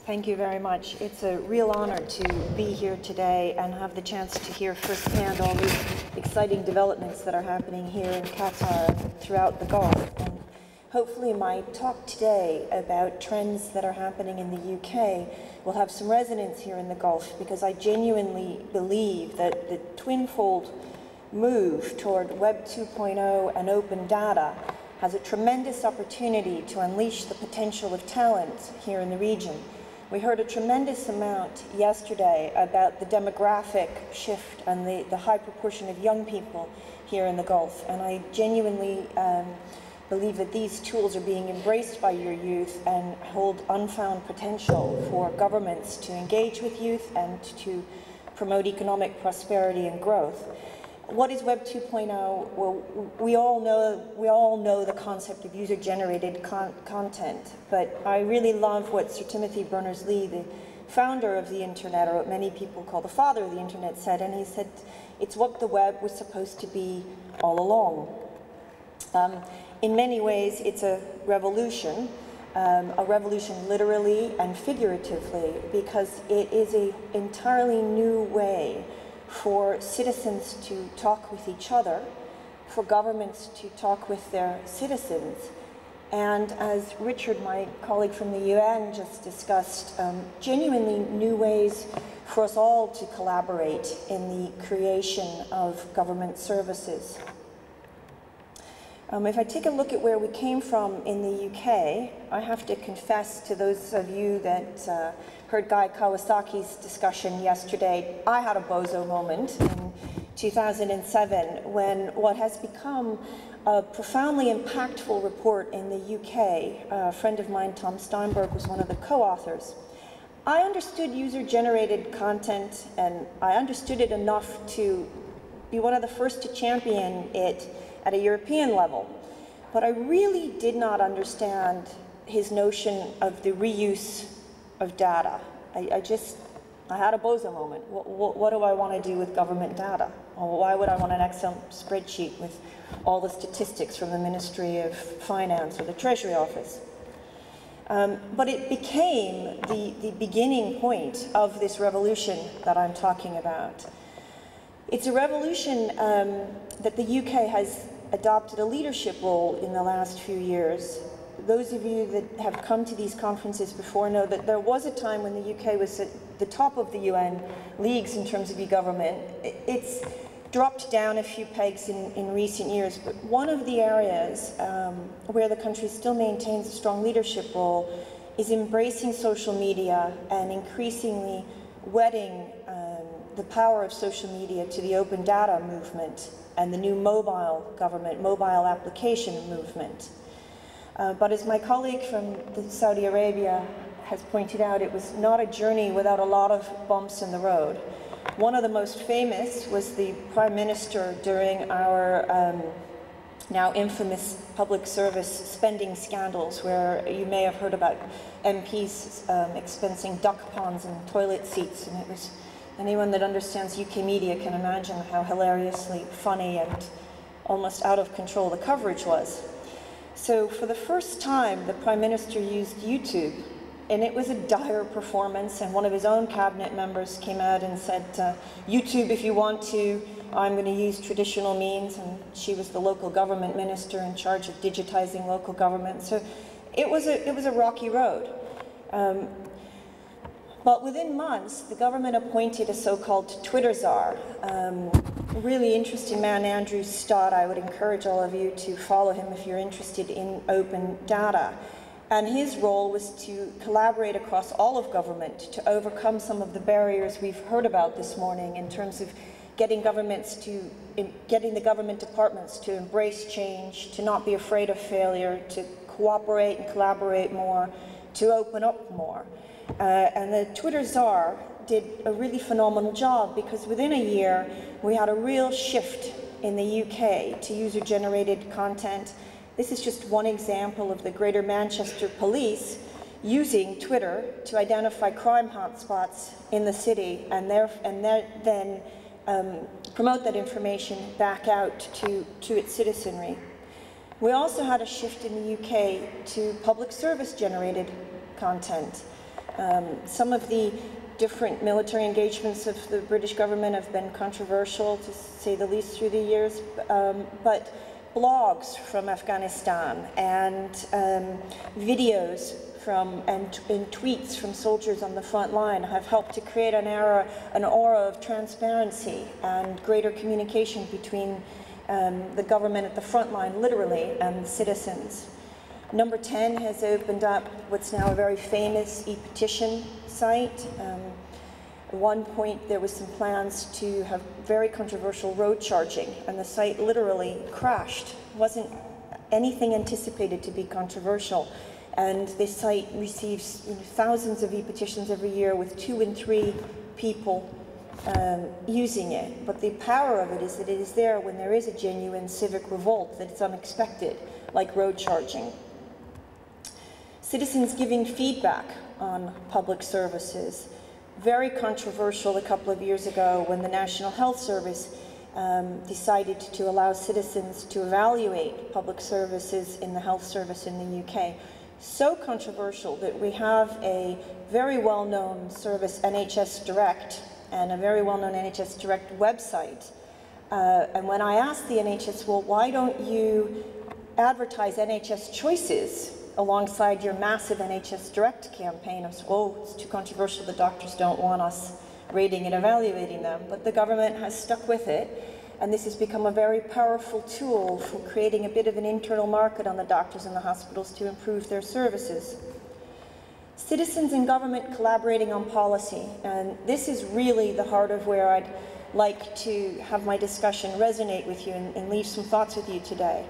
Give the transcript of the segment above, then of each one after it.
Thank you very much. It's a real honor to be here today and have the chance to hear firsthand all the exciting developments that are happening here in Qatar and throughout the Gulf. And hopefully my talk today about trends that are happening in the UK will have some resonance here in the Gulf, because I genuinely believe that the twinfold move toward Web 2.0 and open data has a tremendous opportunity to unleash the potential of talent here in the region. We heard a tremendous amount yesterday about the demographic shift and the high proportion of young people here in the Gulf, and I genuinely believe that these tools are being embraced by your youth and hold unfound potential for governments to engage with youth and to promote economic prosperity and growth. What is Web 2.0? Well, we all know the concept of user-generated content, but I really love what Sir Timothy Berners-Lee, the founder of the Internet, or what many people call the father of the Internet, said, and he said, it's what the web was supposed to be all along. In many ways, it's a revolution literally and figuratively, because it is an entirely new way for citizens to talk with each other, for governments to talk with their citizens, and as Richard, my colleague from the UN, just discussed, genuinely new ways for us all to collaborate in the creation of government services. If I take a look at where we came from in the UK, I have to confess to those of you that heard Guy Kawasaki's discussion yesterday, I had a bozo moment in 2007 when what has become a profoundly impactful report in the UK, a friend of mine, Tom Steinberg, was one of the co-authors. I understood user-generated content, and I understood it enough to be one of the first to champion it at a European level. But I really did not understand his notion of the reuse of data. I had a bozo moment. What do I want to do with government data? Or why would I want an Excel spreadsheet with all the statistics from the Ministry of Finance or the Treasury Office? But it became the beginning point of this revolution that I'm talking about. It's a revolution that the UK has adopted a leadership role in the last few years. Those of you that have come to these conferences before know that there was a time when the UK was at the top of the UN leagues in terms of e-government. It's dropped down a few pegs in recent years, but one of the areas where the country still maintains a strong leadership role is embracing social media and increasingly wedding the power of social media to the open data movement and the new mobile government, mobile application movement. But as my colleague from Saudi Arabia has pointed out, it was not a journey without a lot of bumps in the road. One of the most famous was the Prime Minister during our now infamous public service spending scandals, where you may have heard about MPs expensing duck ponds and toilet seats, and it was, anyone that understands UK media can imagine how hilariously funny and almost out of control the coverage was. So for the first time, the Prime Minister used YouTube, and it was a dire performance, and one of his own cabinet members came out and said, YouTube if you want to, I'm going to use traditional means, and she was the local government minister in charge of digitizing local government. So it was a rocky road. But within months, the government appointed a so-called Twitter czar, a really interesting man, Andrew Stott. I would encourage all of you to follow him if you're interested in open data. And his role was to collaborate across all of government to overcome some of the barriers we've heard about this morning in terms of getting the government departments to embrace change, to not be afraid of failure, to cooperate and collaborate more, to open up more. And the Twitter czar did a really phenomenal job, because within a year we had a real shift in the UK to user-generated content. This is just one example of the Greater Manchester Police using Twitter to identify crime hotspots in the city and then promote that information back out to its citizenry. We also had a shift in the UK to public service generated content. Some of the different military engagements of the British government have been controversial, to say the least, through the years, but blogs from Afghanistan and videos and tweets from soldiers on the front line have helped to create an aura of transparency and greater communication between the government at the front line, literally, and citizens. Number 10 has opened up what's now a very famous e-petition site. At one point there was some plans to have very controversial road charging, and the site literally crashed. It wasn't anything anticipated to be controversial. And this site receives thousands of e-petitions every year with 2 and 3 people using it. But the power of it is that it is there when there is a genuine civic revolt, that it's unexpected, like road charging. Citizens giving feedback on public services. Very controversial a couple of years ago when the National Health Service decided to allow citizens to evaluate public services in the health service in the UK. So controversial that we have a very well-known service, NHS Direct, and a very well-known NHS Direct website. And when I asked the NHS, well, why don't you advertise NHS choices alongside your massive NHS Direct campaign? I said, oh, it's too controversial, the doctors don't want us rating and evaluating them. But the government has stuck with it, and this has become a very powerful tool for creating a bit of an internal market on the doctors and the hospitals to improve their services. Citizens and government collaborating on policy, and this is really the heart of where I'd like to have my discussion resonate with you and leave some thoughts with you today.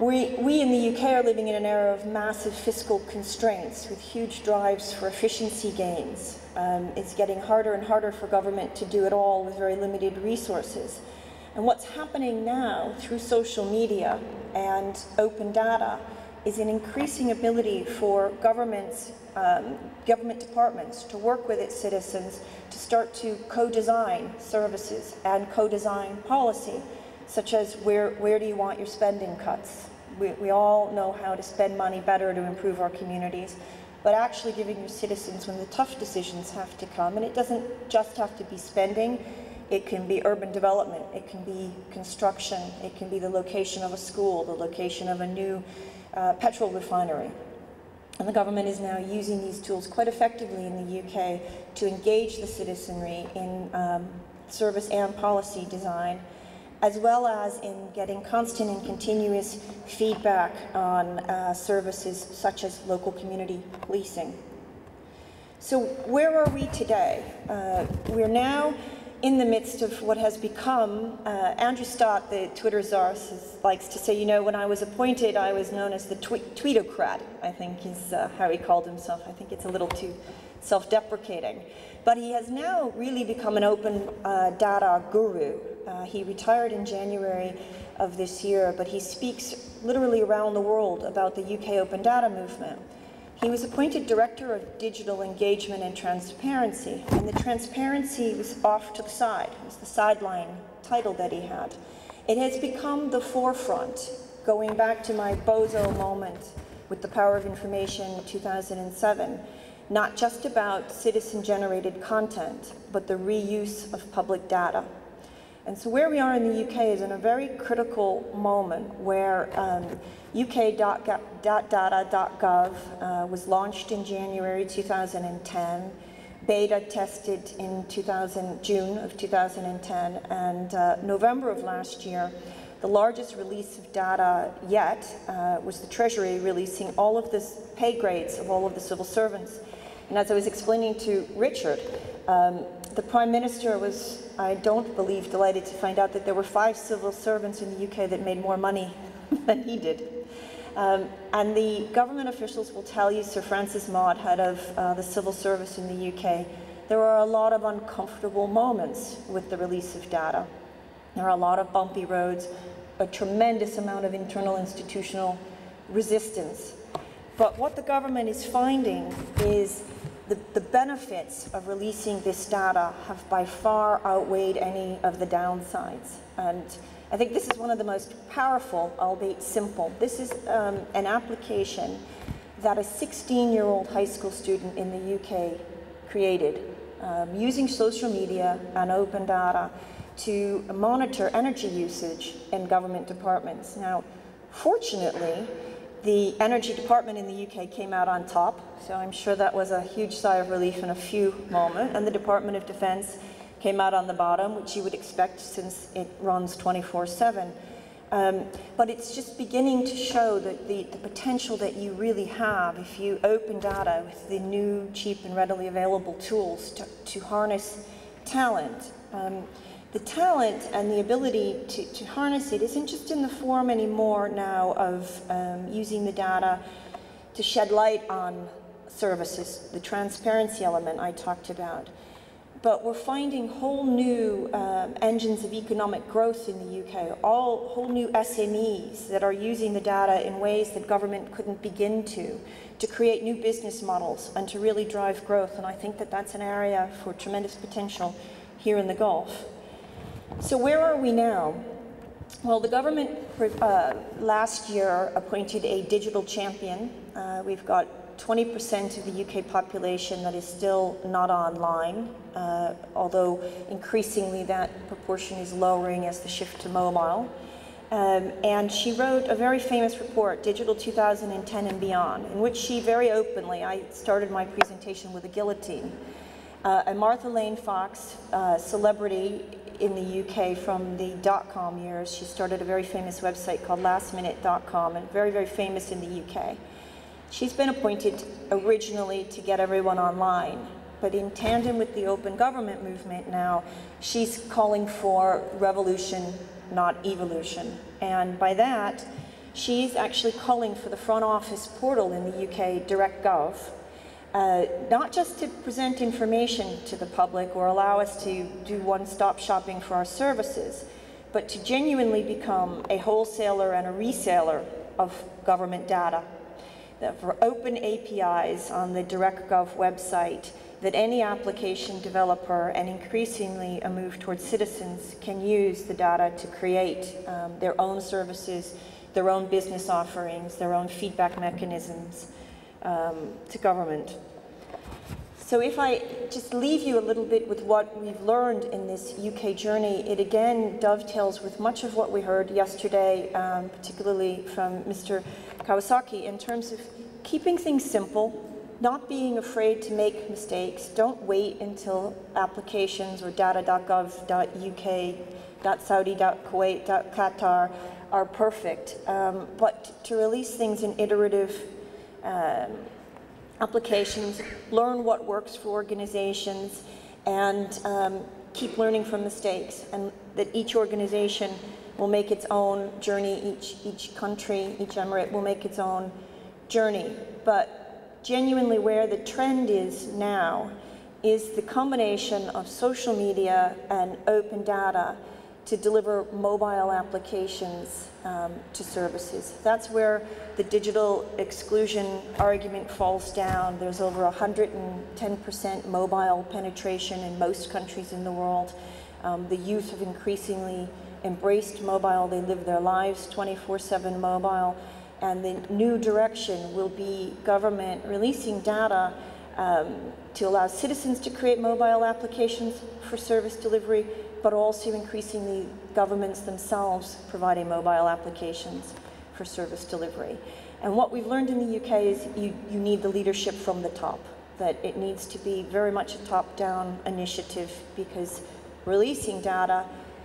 We in the UK are living in an era of massive fiscal constraints with huge drives for efficiency gains. It's getting harder and harder for government to do it all with very limited resources. And what's happening now through social media and open data is an increasing ability for government departments to work with its citizens to start to co-design services and co-design policy, such as where do you want your spending cuts? We all know how to spend money better to improve our communities, but actually giving your citizens when the tough decisions have to come, and it doesn't just have to be spending, it can be urban development, it can be construction, it can be the location of a school, the location of a new petrol refinery. And the government is now using these tools quite effectively in the UK to engage the citizenry in service and policy design, as well as in getting constant and continuous feedback on services such as local community policing. So where are we today? We're now in the midst of what has become, Andrew Stott, the Twitter czar, likes to say, you know, when I was appointed, I was known as the tweetocrat, I think is how he called himself. I think it's a little too self-deprecating. But he has now really become an open data guru. He retired in January of this year, but he speaks literally around the world about the UK open data movement. He was appointed Director of Digital Engagement and Transparency, and the transparency was off to the side. It was the sideline title that he had. It has become the forefront, going back to my bozo moment with the power of information in 2007, not just about citizen-generated content, but the reuse of public data. And so where we are in the UK is in a very critical moment where uk.data.gov was launched in January 2010, beta tested in June of 2010, and November of last year, the largest release of data yet was the Treasury releasing all of the pay grades of all of the civil servants. And as I was explaining to Richard, the Prime Minister was, I don't believe, delighted to find out that there were 5 civil servants in the UK that made more money than he did. And the government officials will tell you, Sir Francis Maude, head of the civil service in the UK, there are a lot of uncomfortable moments with the release of data. There are a lot of bumpy roads, a tremendous amount of internal institutional resistance. But what the government is finding is the benefits of releasing this data have by far outweighed any of the downsides. And I think this is one of the most powerful, albeit simple. This is an application that a 16-year-old high school student in the UK created using social media and open data to monitor energy usage in government departments. Now, fortunately, the Energy Department in the UK came out on top, so I'm sure that was a huge sigh of relief in a few moments, and the Department of Defense came out on the bottom, which you would expect since it runs 24/7. But it's just beginning to show that the potential that you really have if you open data with the new, cheap and readily available tools to harness talent. The talent and the ability to harness it isn't just in the form anymore now of using the data to shed light on services, the transparency element I talked about. But we're finding whole new engines of economic growth in the UK, whole new SMEs that are using the data in ways that government couldn't begin to create new business models and to really drive growth. And I think that that's an area for tremendous potential here in the Gulf. So where are we now? Well, the government last year appointed a digital champion. We've got 20% of the UK population that is still not online, although increasingly that proportion is lowering as the shift to mobile. And she wrote a very famous report, Digital 2010 and Beyond, in which she very openly, I started my presentation with a guillotine, and Martha Lane Fox, celebrity in the UK from the .com years, she started a very famous website called lastminute.com, and very, very famous in the UK. She's been appointed originally to get everyone online, but in tandem with the open government movement now, she's calling for revolution, not evolution. And by that, she's actually calling for the front office portal in the UK, DirectGov, not just to present information to the public or allow us to do one-stop shopping for our services, but to genuinely become a wholesaler and a reseller of government data. For open APIs on the DirectGov website that any application developer and increasingly a move towards citizens can use the data to create their own services, their own business offerings, their own feedback mechanisms to government. So if I just leave you a little bit with what we've learned in this UK journey, it again dovetails with much of what we heard yesterday, particularly from Mr. Kawasaki, in terms of keeping things simple, not being afraid to make mistakes. Don't wait until applications or data.gov.uk, .saudi, .kuwait, .qatar are perfect, but to release things in iterative applications, learn what works for organizations, and keep learning from mistakes, and that each organization will make its own journey, each country, each emirate will make its own journey. But genuinely where the trend is now is the combination of social media and open data to deliver mobile applications to services. That's where the digital exclusion argument falls down. There's over 110% mobile penetration in most countries in the world. The youth have increasingly embraced mobile. They live their lives 24/7 mobile. And the new direction will be government releasing data to allow citizens to create mobile applications for service delivery, but also increasingly governments themselves providing mobile applications for service delivery. And what we've learned in the UK is you need the leadership from the top, that it needs to be very much a top-down initiative, because releasing data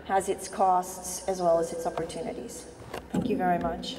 has its costs as well as its opportunities. Thank you very much.